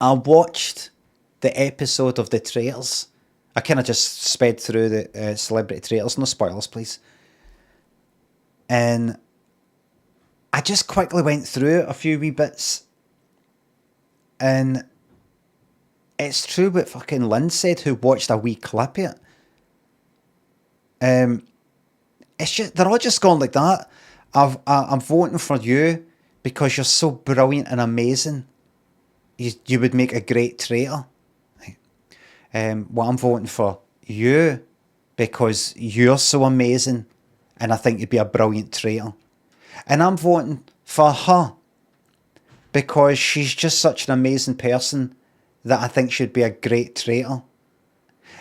I watched the episode of the trailers. I kind of just sped through the celebrity trailers. No spoilers, please. And I just quickly went through a few wee bits. And it's true what fucking Lynn said, who watched a wee clip of it. It's just, they're all just going like that. I'm voting for you because you're so brilliant and amazing. You would make a great traitor. Well, I'm voting for you because you're so amazing and I think you'd be a brilliant traitor. And I'm voting for her because she's just such an amazing person that I think she'd be a great traitor.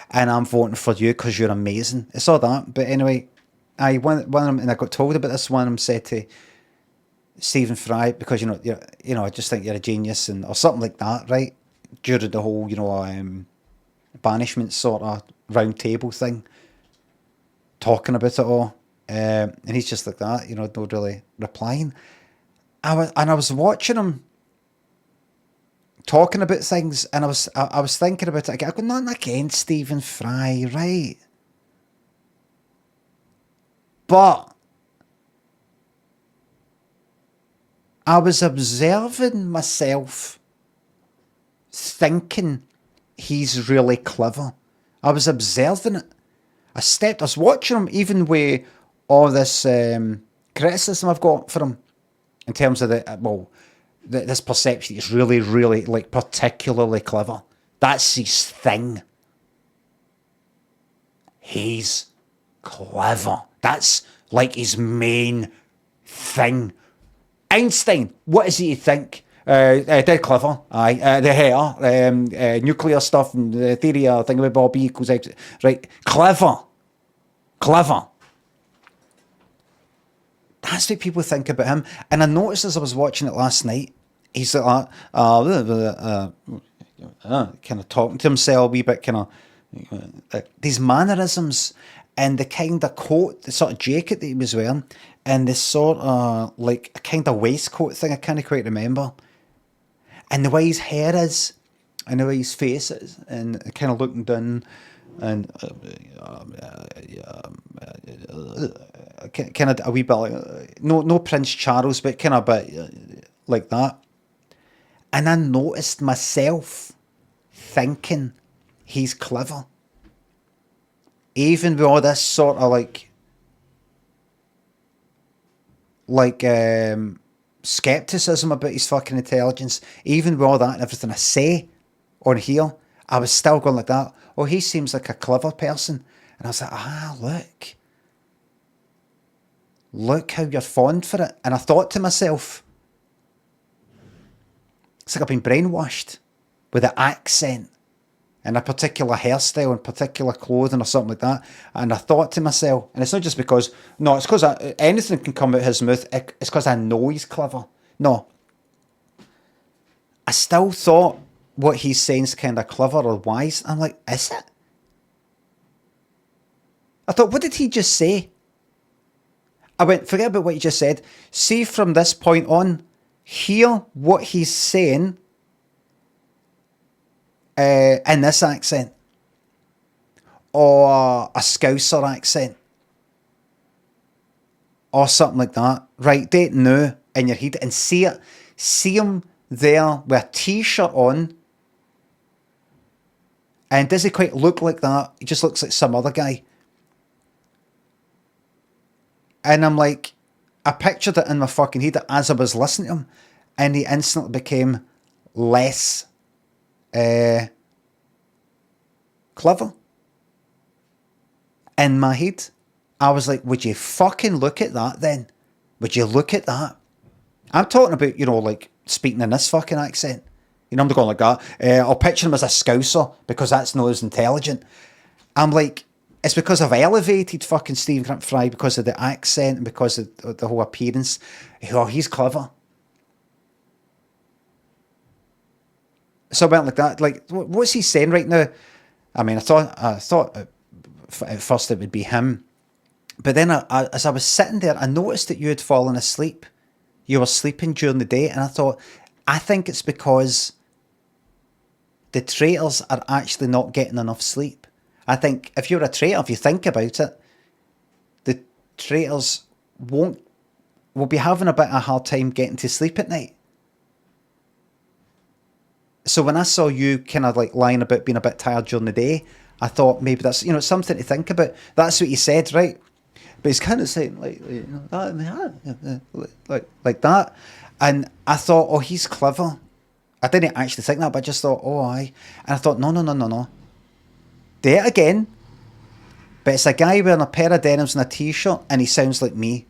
And I'm voting for you because you're amazing. It's all that. But anyway, one of them, and I got told about this, one of them said to Stephen Fry, because I just think you're a genius, or something like that, right? During the whole, banishment sort of round table thing, talking about it all, and he's just like that, not really replying. I was watching him talking about things, and I was thinking about it again. I go, nothing against Stephen Fry, right? But I was observing myself thinking he's really clever. I was observing it. I was watching him, even with all this criticism I've got for him, in terms of this perception he's really, really, like, particularly clever. That's his thing. He's clever. That's like his main thing. Einstein, what is he to think? Dead clever, aye. The hair, nuclear stuff, and the theory of thing about Bob equals X. Right, clever. That's what people think about him. And I noticed as I was watching it last night, he's like, kind of talking to himself a wee bit, kind of these mannerisms, and the kind of coat, the sort of jacket that he was wearing, and this sort of like a kind of waistcoat thing I can't quite remember, and the way his hair is, and the way his face is, and kind of looking down, and kind of a wee bit like, no Prince Charles, but kind of a bit like that. And I noticed myself thinking he's clever, even with all this sort of like skepticism about his fucking intelligence. Even with all that and everything I say on here, I was still going like that. Oh, he seems like a clever person. And I was like, look how you're fond for it. And I thought to myself, it's like I've been brainwashed with an accent and a particular hairstyle and particular clothing or something like that. And I thought to myself, and it's not just because, no, it's because anything can come out his mouth. It's because I know he's clever. No. I still thought what he's saying is kind of clever or wise. I'm like, is it? I thought, what did he just say? I went, forget about what he just said. See, from this point on, hear what he's saying in this accent, or a Scouser accent, or something like that. Right, date now in your head and see it. See him there with a t-shirt on, and does he quite look like that? He just looks like some other guy. And I'm like, I pictured it in my fucking head as I was listening to him, and he instantly became less clever. In my head, I was like, would you fucking look at that then? Would you look at that? I'm talking about, like speaking in this fucking accent. I'm not going like that. I'll picture him as a Scouser because that's not as intelligent. I'm like, it's because I've elevated fucking Stephen Fry because of the accent and because of the whole appearance. Oh, he's clever. So I went like that. Like, what's he saying right now? I mean, I thought at first it would be him. But then as I was sitting there, I noticed that you had fallen asleep. You were sleeping during the day. And I thought, I think it's because the traitors are actually not getting enough sleep. I think if you're a traitor, if you think about it, the traitors will be having a bit of a hard time getting to sleep at night. So when I saw you kind of like lying about being a bit tired during the day, I thought maybe that's, something to think about. That's what he said, right? But he's kind of saying like that, and I thought, oh, he's clever. I didn't actually think that, but I just thought, oh, aye. And I thought, no, no, no, no, no. Do it again. But it's a guy wearing a pair of denims and a t-shirt, and he sounds like me.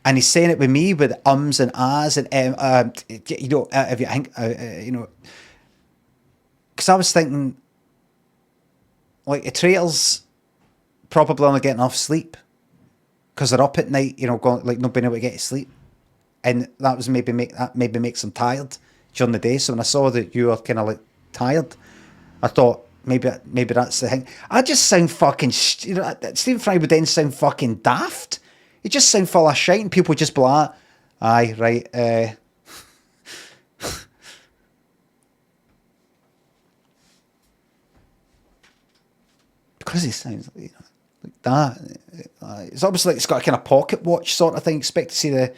And he's saying it with me with ums and ahs and if you think, because I was thinking, like, the traitors probably only getting enough sleep because they're up at night, going, like, not being able to get to sleep, and that was maybe makes them tired during the day. So when I saw that you were kind of like tired, I thought maybe that's the thing. I just sound fucking, Stephen Fry would then sound fucking daft. He just sound full of shite, and people just be like, aye, right, because he sounds like that. It's almost like it's got a kind of pocket watch sort of thing. Expect to see the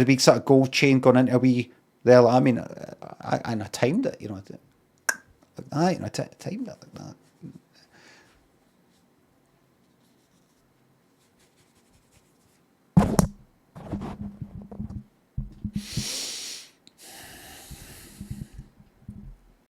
big sort of gold chain going into a wee there. I mean, I timed it, like that, I timed it like that.